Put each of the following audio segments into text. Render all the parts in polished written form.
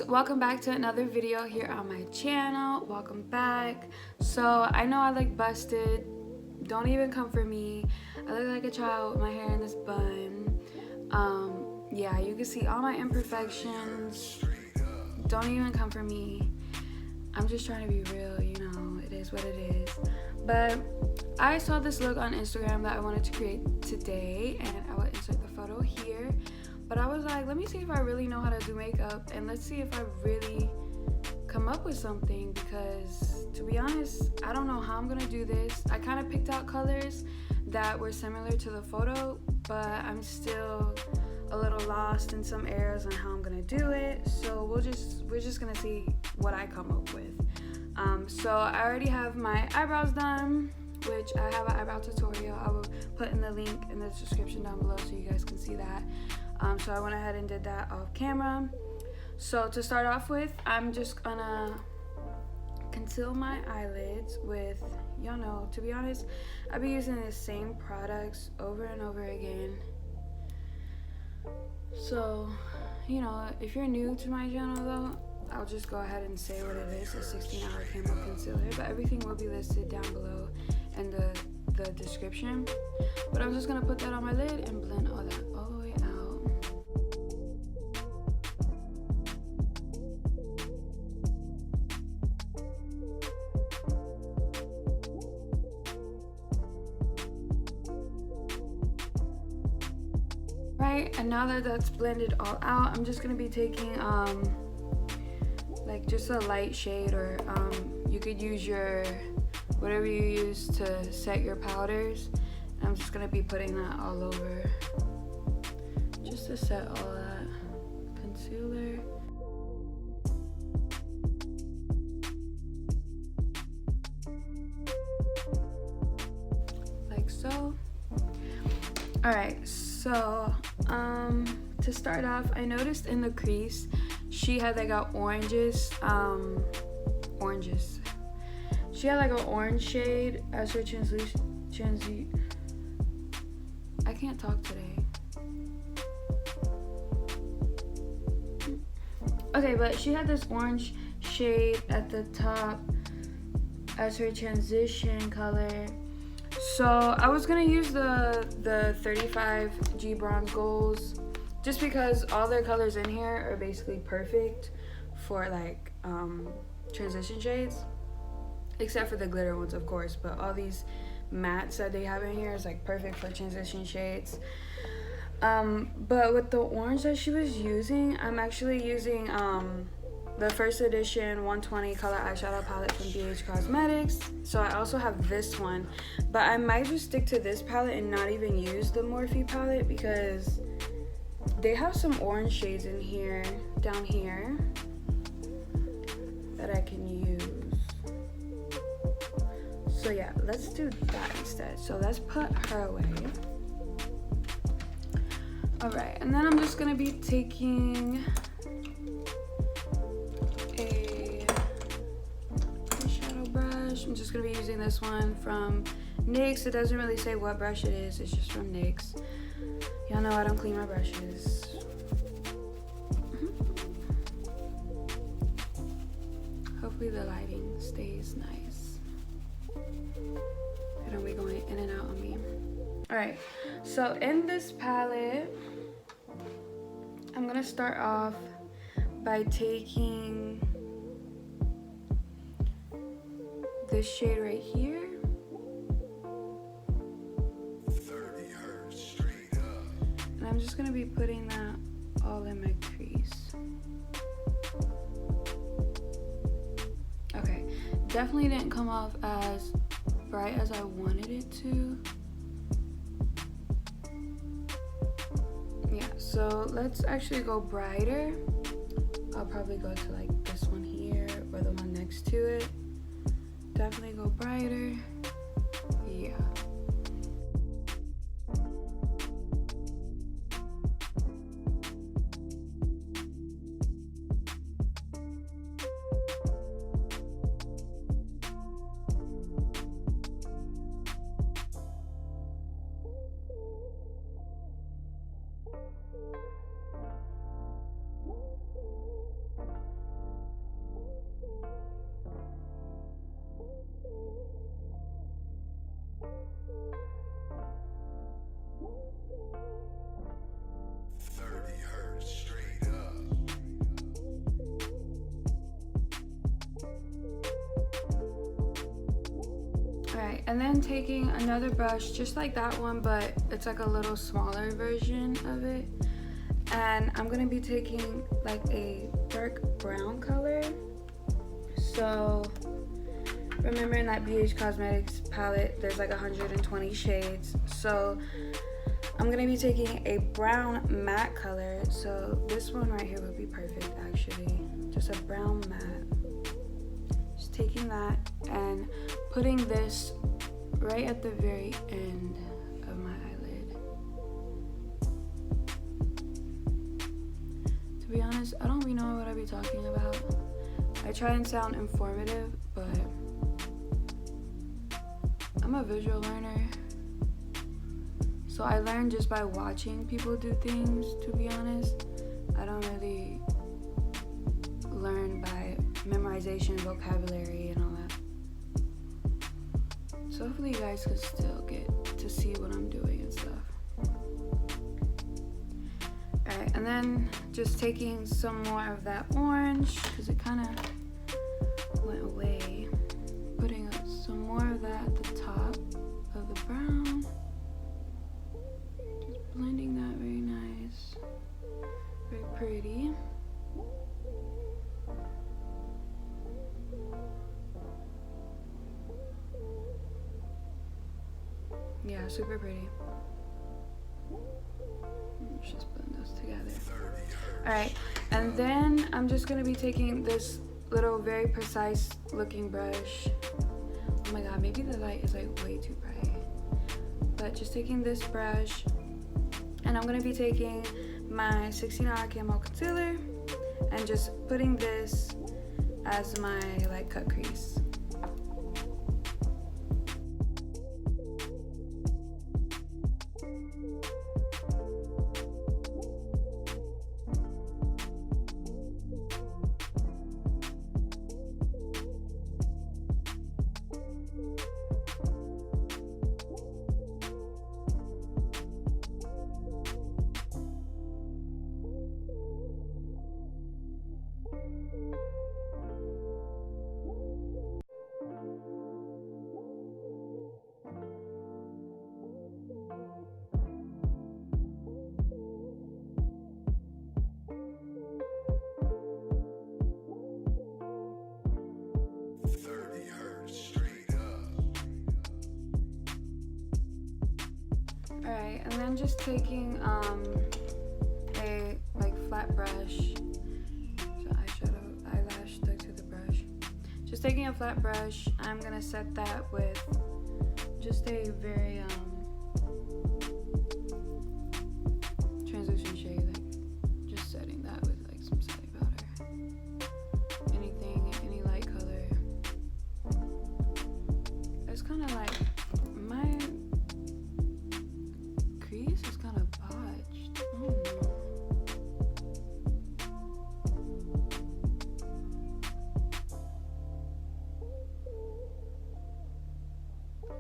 welcome back to another video here on my channel. Welcome back. So I know I look busted, don't even come for me. I look like a child with my hair in this bun. Yeah, you can see all my imperfections. Don't even come for me. I'm just trying to be real, you know, it is what it is. But I saw this look on Instagram that I wanted to create today, and I will insert the photo here. But I was like, let me see if I really know how to do makeup, and let's see if I really come up with something, because to be honest, I don't know how I'm gonna do this. I kind of picked out colors that were similar to the photo, but I'm still a little lost in some areas on how I'm gonna do it. So we're just gonna see what I come up with. So I already have my eyebrows done, which I have an eyebrow tutorial. I will put in the link in the description down below so you guys can see that. So I went ahead and did that off camera. So to start off with, I'm just gonna conceal my eyelids with, y'all know, to be honest, I've been using the same products over and over again. So, you know, if you're new to my channel though, I'll just go ahead and say what it is, a 16-hour camo concealer, but everything will be listed down below in the description. But I'm just gonna put that on my lid and blend all that all the way out. Right, and now that that's blended all out, I'm just gonna be taking like just a light shade, or you could use your whatever you use to set your powders. I'm just gonna be putting that all over just to set all that concealer. Like so. Alright, so to start off, I noticed in the crease she had like oranges. She had like an orange shade as her I can't talk today. Okay, but she had this orange shade at the top as her transition color. So I was gonna use the 35G Bronze Golds, just because all their colors in here are basically perfect for like transition shades, except for the glitter ones, of course. But all these mattes that they have in here is like perfect for transition shades. But with the orange that she was using, I'm actually using the first edition 120 color eyeshadow palette from BH Cosmetics. So I also have this one, but I might just stick to this palette and not even use the Morphe palette, because they have some orange shades in here, down here, that I can use. So yeah, let's do that instead. So let's put her away. All right, and then I'm just gonna be taking a eyeshadow brush. I'm just gonna be using this one from NYX. It doesn't really say what brush it is, it's just from NYX. Y'all know I don't clean my brushes. Hopefully the lighting stays nice. They don't be going in and out on me. Alright, so in this palette, I'm gonna start off by taking this shade right here. And I'm just gonna be putting that all in my crease. Okay, definitely didn't come off as bright as I wanted it to. Yeah, so let's actually go brighter. I'll probably go to like this one here or the one next to it. Definitely go brighter. Yeah. Alright, and then taking another brush just like that one, but it's like a little smaller version of it. And I'm gonna be taking like a dark brown color. So remember in that BH Cosmetics palette, there's like 120 shades. So I'm gonna be taking a brown matte color. So this one right here would be perfect actually. Just a brown matte. Just taking that and putting this right at the very end of my eyelid. To be honest, I don't really know what I be talking about. I try and sound informative, but I'm a visual learner. So I learn just by watching people do things, to be honest. I don't really learn by memorization, vocabulary, and all that. So hopefully you guys can still get to see what I'm doing and stuff. Alright, and then just taking some more of that orange, because it kind of went away. Putting some more of that at the top of the brown. Just blending that very nice. Very pretty. Yeah, super pretty. Let's just blend those together. Alright, and then I'm just gonna be taking this little very precise looking brush. Oh my god, maybe the light is like way too bright. But just taking this brush, and I'm gonna be taking my 16-hour camo concealer and just putting this as my like cut crease. Alright, and then just taking a like flat brush, so eyelash stuck to the brush. Just taking a flat brush, I'm gonna set that with just a very translucent shade, like just setting that with like some setting powder. Any light color. It's kind of like my crease is kind of botched. I don't know.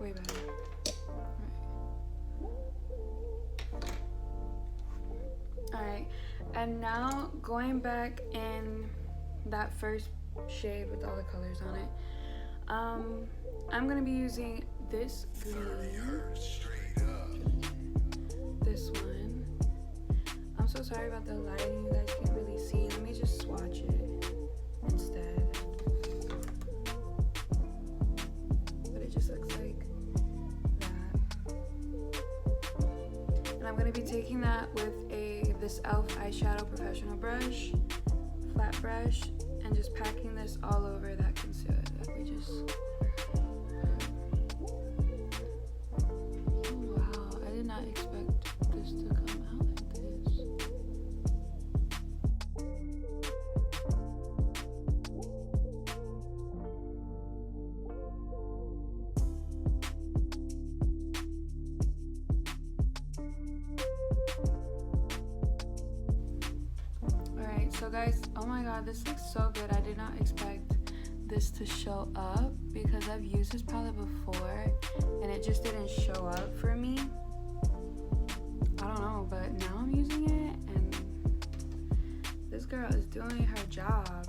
Way better. Alright, and now going back in that first shade with all the colors on it, I'm gonna be using this green. This one. I'm so sorry about the lighting, you guys can't really see. Let me just swatch it instead. But it just looks like that. And I'm gonna be taking that with this e.l.f. eyeshadow professional brush, flat brush, and just packing this all over that concealer that we just. So guys, oh my god, this looks so good. I did not expect this to show up because I've used this palette before and it just didn't show up for me. I don't know, but now I'm using it and this girl is doing her job.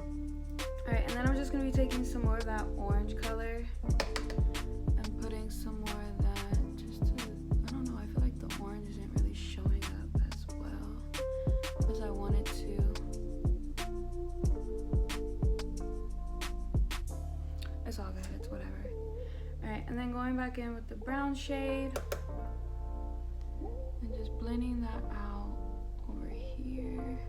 Alright, and then I'm just going to be taking some more of that orange color and putting Alright, and then going back in with the brown shade and just blending that out over here.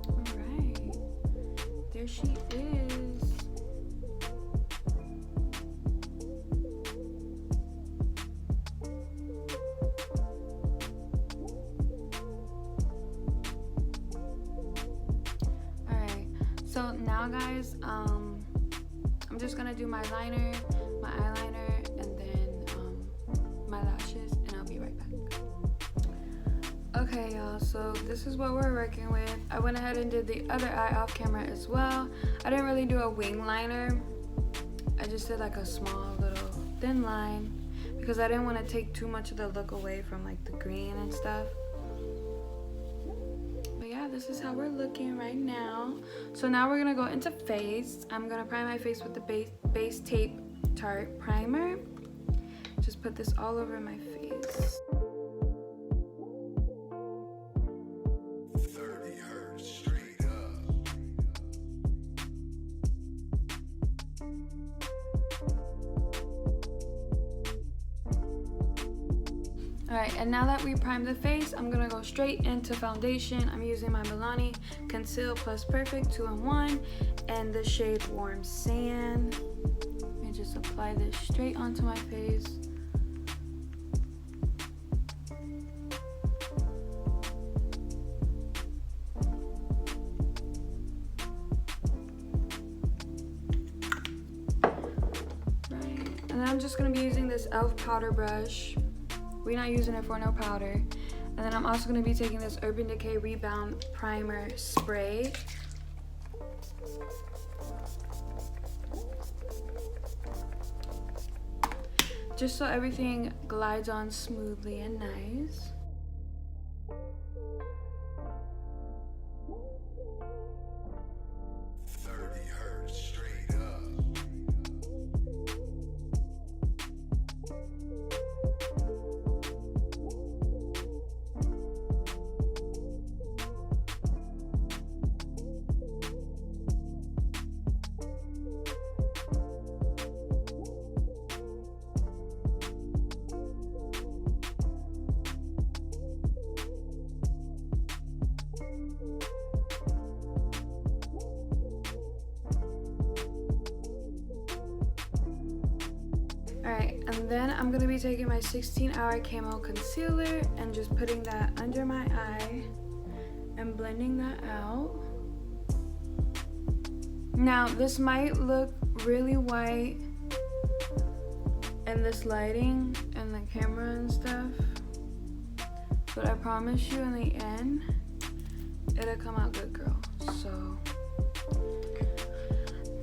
Alright, there she is. So now guys, I'm just gonna do my liner, my eyeliner, and then my lashes, and I'll be right back. Okay y'all, so this is what we're working with. I went ahead and did the other eye off camera as well. I didn't really do a wing liner. I just did like a small little thin line because I didn't want to take too much of the look away from like the green and stuff. This is how we're looking right now. So now we're gonna go into face. I'm gonna prime my face with the base tape Tarte primer. Just put this all over my face. Alright, and now that we primed the face, I'm gonna go straight into foundation. I'm using my Milani Conceal Plus Perfect 2-in-1 and the shade Warm Sand. Let me just apply this straight onto my face. Right, and then I'm just gonna be using this e.l.f. powder brush. We're not using it for no powder. And then I'm also going to be taking this Urban Decay Rebound Primer Spray. Just so everything glides on smoothly and nice. Alright, and then I'm going to be taking my 16-hour Camo Concealer and just putting that under my eye and blending that out. Now, this might look really white in this lighting and the camera and stuff, but I promise you in the end, it'll come out good, girl. So,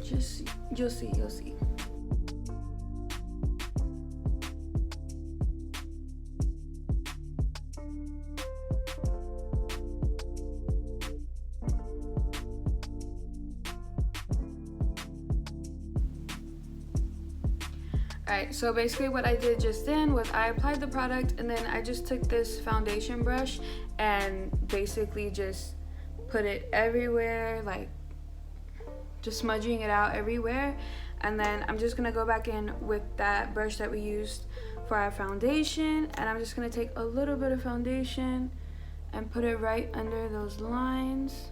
just, you'll see. Alright, so basically what I did just then was I applied the product and then I just took this foundation brush and basically just put it everywhere, like just smudging it out everywhere. And then I'm just gonna go back in with that brush that we used for our foundation, and I'm just gonna take a little bit of foundation and put it right under those lines.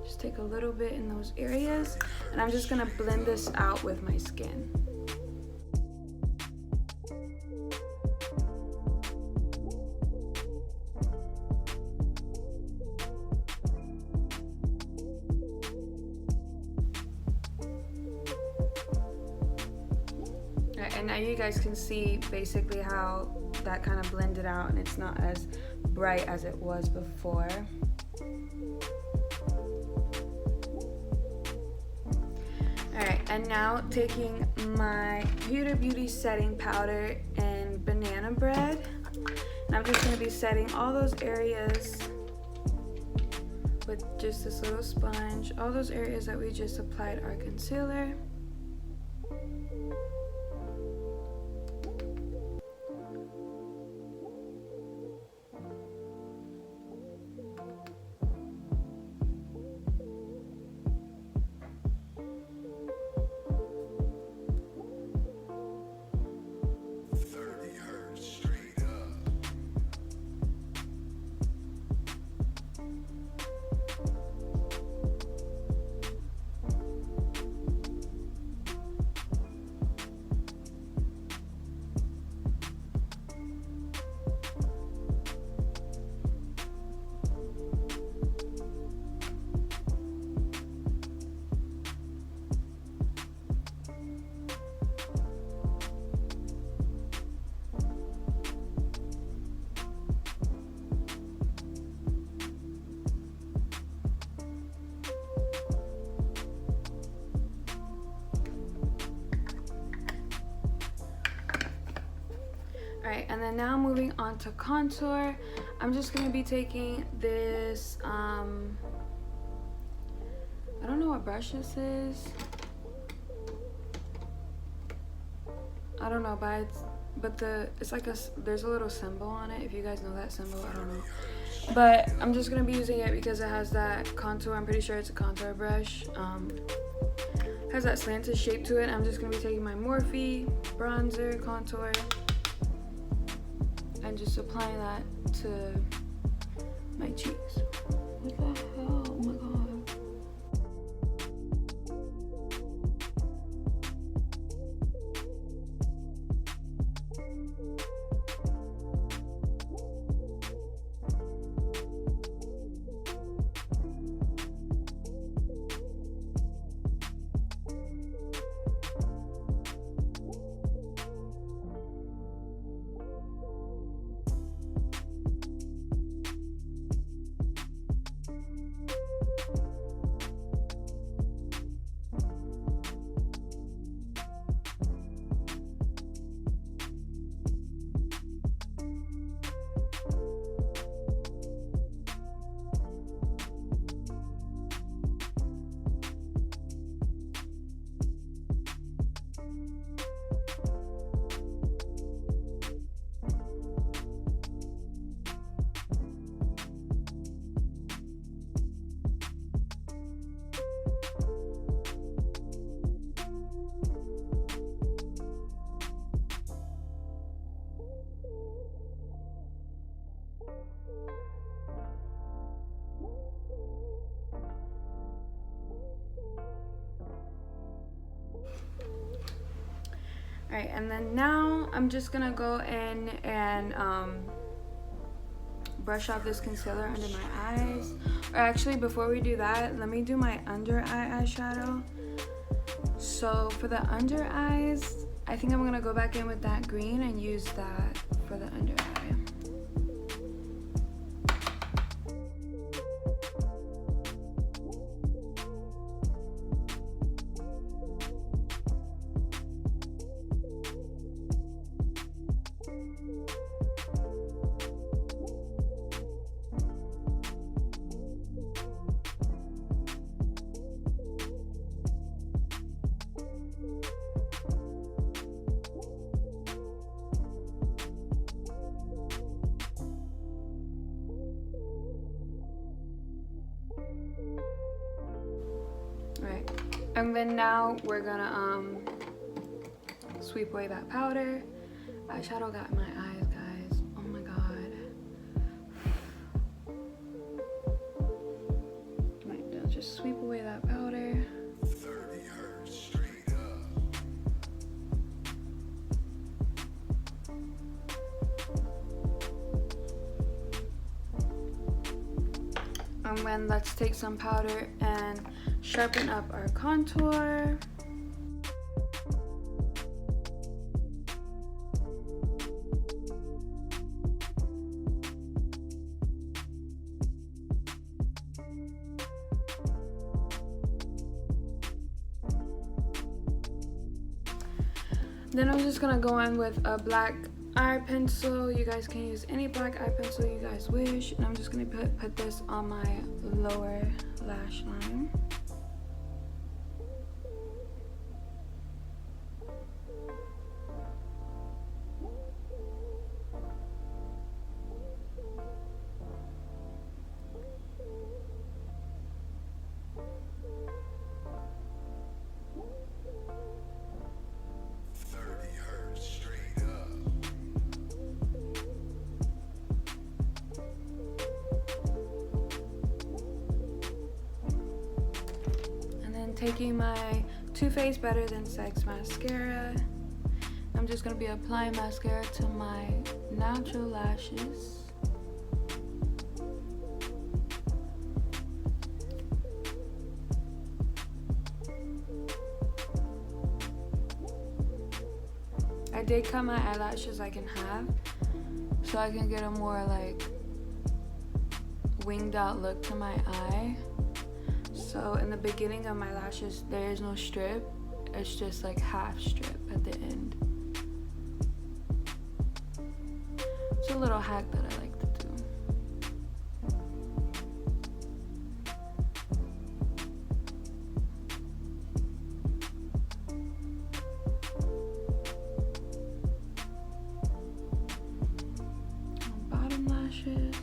Just take a little bit in those areas, and I'm just gonna blend this out with my skin. And now you guys can see basically how that kind of blended out and it's not as bright as it was before. Alright, and now taking my Huda Beauty setting powder and banana bread, and I'm just going to be setting all those areas with just this little sponge, all those areas that we just applied our concealer. Alright, and then now moving on to contour, I'm just going to be taking this, I don't know what brush this is. I don't know, but it's like there's a little symbol on it. If you guys know that symbol, I don't know. But I'm just going to be using it because it has that contour. I'm pretty sure it's a contour brush. Has that slanted shape to it. I'm just going to be taking my Morphe bronzer contour and just applying that to my cheeks. What the hell? Oh my god. Alright, and then now I'm just gonna go in and brush out this concealer under my eyes. Or actually, before we do that, let me do my under eye eyeshadow. So for the under eyes, I think I'm gonna go back in with that green and use that for the under eye. Right, and then now we're gonna sweep away that powder. Eyeshadow got in my eyes, guys. Oh my god. Right, now just sweep away that powder. 30 hertz straight up. And then let's take some powder and sharpen up our contour. Then I'm just gonna go in with a black eye pencil. You guys can use any black eye pencil you guys wish. And I'm just gonna put this on my lower lash line. taking my Too Faced Better Than Sex mascara. I'm just gonna be applying mascara to my natural lashes. I did cut my eyelashes like in half so I can get a more like winged out look to my eye. So in the beginning of my lashes there is no strip, it's just like half strip at the end. It's a little hack that I like to do. Bottom lashes.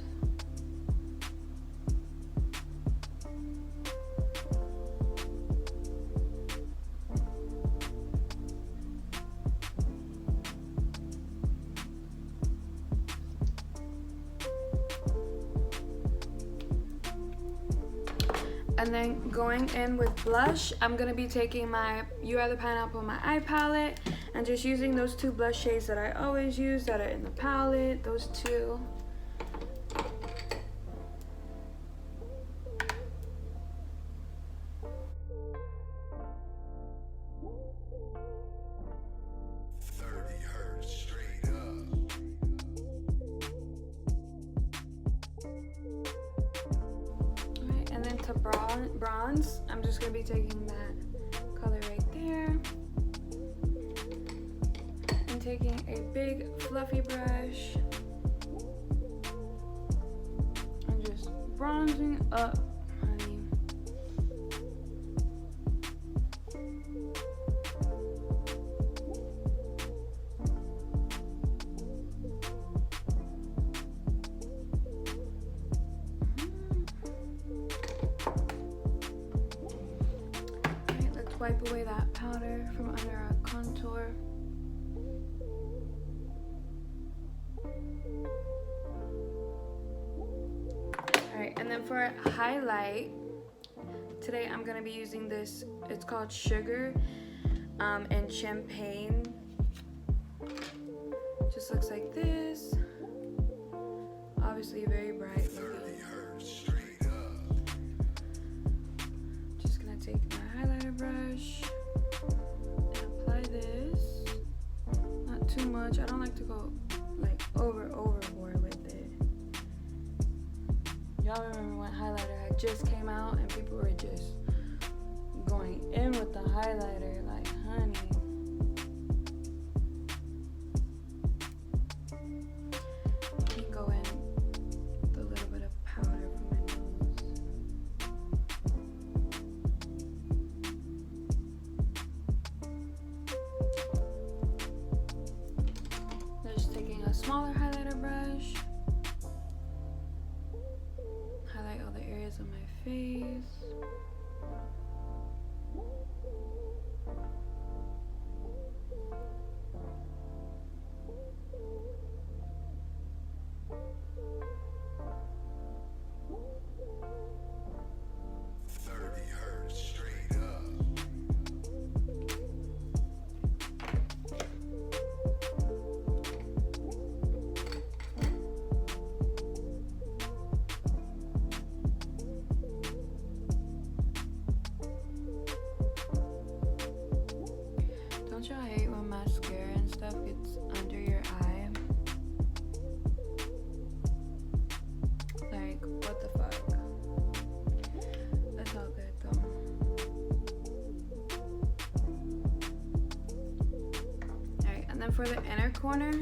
And then going in with blush, I'm gonna be taking my You Are the Pineapple My Eye palette and just using those two blush shades that I always use that are in the palette, those two. And then to bronze, I'm just going to be taking that color right there and taking a big fluffy brush and just bronzing up, honey. Wipe away that powder from under our contour. Alright, and then for a highlight, today I'm going to be using this, it's called Sugar and Champagne. Just looks like this. Obviously very bright. Just going to take my highlighter brush and apply this. Not too much. I don't like to go like overboard with it. Y'all remember when highlighter had just came out and people were just going in with the highlighter like honey. You can go in with a little bit of powder from my nose. Just taking a smaller highlighter brush. Highlight all the areas of my face. Don't y'all hate when mascara and stuff gets under your eye? Like, what the fuck? That's all good though. Alright, and then for the inner corner,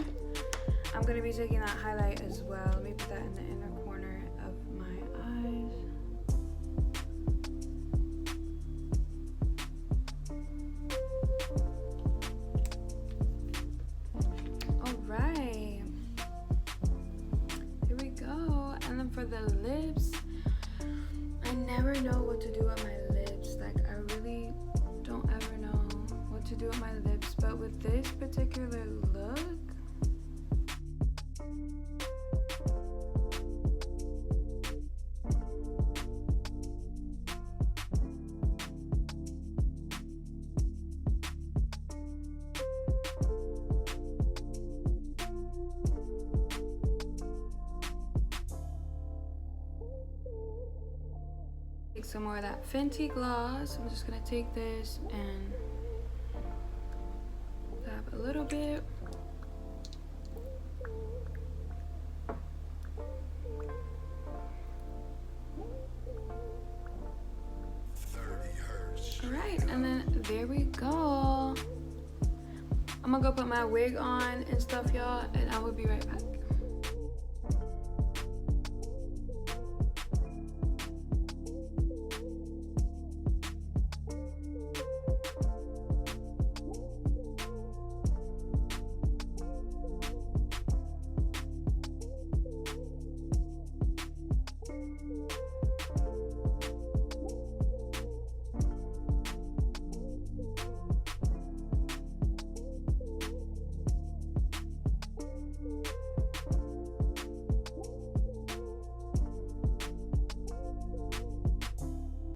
I'm going to be taking that highlight as well. Let me put that in the inner corner of my eyes. Alright. Here we go. And then for the lips, I never know what to do with my lips. Like, I really don't ever know what to do with my lips. But with this particular look, some more of that Fenty gloss. I'm just gonna take this and dab a little bit. Alright, and then there we go. I'm gonna go put my wig on and stuff, y'all, and I will be right back.